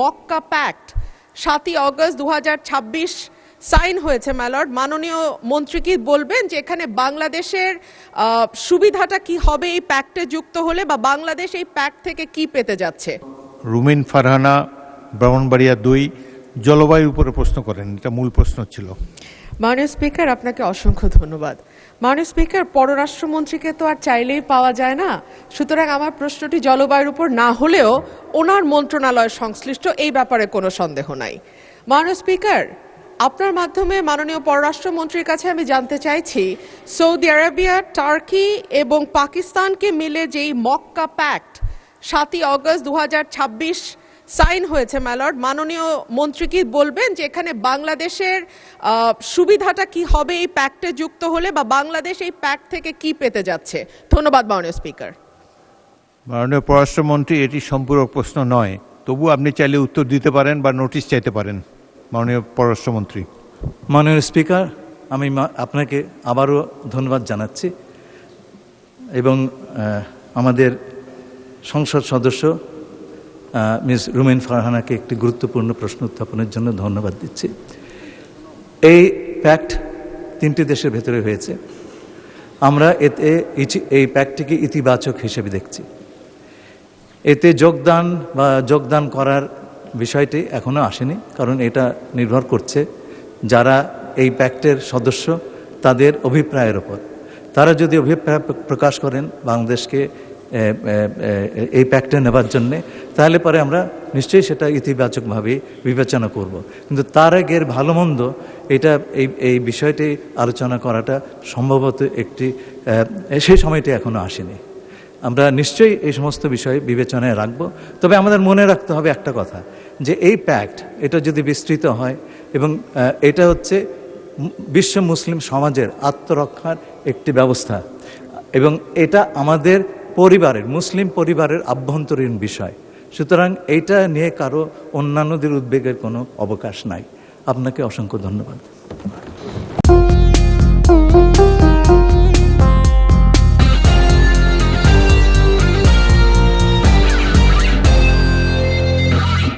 Mecca pact 7ই August 2026 sign হয়েছে ম্যালর্ড। মাননীয় মন্ত্রী কি বলবেন যে এখানে বাংলাদেশের সুবিধাটা কি হবে এই প্যাক্টে যুক্ত হলে, বা বাংলাদেশ এই প্যাক্ট থেকে কি পেতে যাচ্ছে? রুমিন ফারহানা, ব্রাহ্মণবাড়িয়া 2। জলবায়ুর উপরে প্রশ্ন করেন, এটা মূল প্রশ্ন ছিল। মাননীয় স্পিকার, আপনাকে অসংখ্য ধন্যবাদ। মাননীয় স্পিকার, পররাষ্ট্রমন্ত্রীকে তো আর চাইলেই পাওয়া যায় না, সুতরাং আমার প্রশ্নটি জলবায়ুর উপর না হলেও ওনার মন্ত্রণালয় সংশ্লিষ্ট, এই ব্যাপারে কোনো সন্দেহ নাই। মাননীয় স্পিকার, আপনার মাধ্যমে মাননীয় পররাষ্ট্রমন্ত্রীর কাছে আমি জানতে চাইছি, সৌদি আরবিয়া, টার্কি এবং পাকিস্তানকে মিলে যেই মক্কা প্যাক্ট 7ই অগস্ট 2026 সাইন হয়েছে ম্যালর্ড, মাননীয় মন্ত্রী কি বলবেন যে এখানে বাংলাদেশের সুবিধাটা কি হবে এই প্যাক্টে যুক্ত হলে, বা বাংলাদেশ এই প্যাক্ট থেকে কি পেতে যাচ্ছে? ধন্যবাদ মাননীয় স্পিকার। মাননীয় পররাষ্ট্রমন্ত্রী, এটি সম্পূরক প্রশ্ন নয়, তবু আপনি চাইলে উত্তর দিতে পারেন বা নোটিশ চাইতে পারেন। মাননীয় পররাষ্ট্রমন্ত্রী। মাননীয় স্পিকার, আমি আপনাকে আবারও ধন্যবাদ জানাচ্ছি এবং আমাদের সংসদ সদস্য মিস রুমিন ফারহানাকে একটি গুরুত্বপূর্ণ প্রশ্ন উত্থাপনের জন্য ধন্যবাদ দিচ্ছি। এই প্যাক্ট 3টি দেশের ভেতরে হয়েছে। আমরা এতে এই প্যাক্টটিকে ইতিবাচক হিসেবে দেখছি। এতে যোগদান করার বিষয়টি এখনও আসেনি, কারণ এটা নির্ভর করছে যারা এই প্যাক্টের সদস্য তাদের অভিপ্রায়ের ওপর। তারা যদি অভিপ্রায় প্রকাশ করেন বাংলাদেশকে এই প্যাক্টে নেবার জন্যে, তাহলে পরে আমরা নিশ্চয়ই সেটা ইতিবাচকভাবে বিবেচনা করব। কিন্তু তার আগের ভালো মন্দ এটা এই বিষয়টি আলোচনা করাটা সম্ভবত সেই সময়টি এখনও আসেনি। আমরা নিশ্চয়ই এই সমস্ত বিষয় বিবেচনায় রাখব। তবে আমাদের মনে রাখতে হবে একটা কথা, যে এই প্যাক্ট এটা যদি বিস্তৃত হয় এবং এটা হচ্ছে বিশ্ব মুসলিম সমাজের আত্মরক্ষার একটি ব্যবস্থা, এবং এটা আমাদের মুসলিম পরিবারের আভ্যন্তরীণ বিষয়। সুতরাং এইটা নিয়ে কারো অন্যান্যদের উদ্বেগের কোনো অবকাশ নাই। আপনাকে অসংখ্য ধন্যবাদ।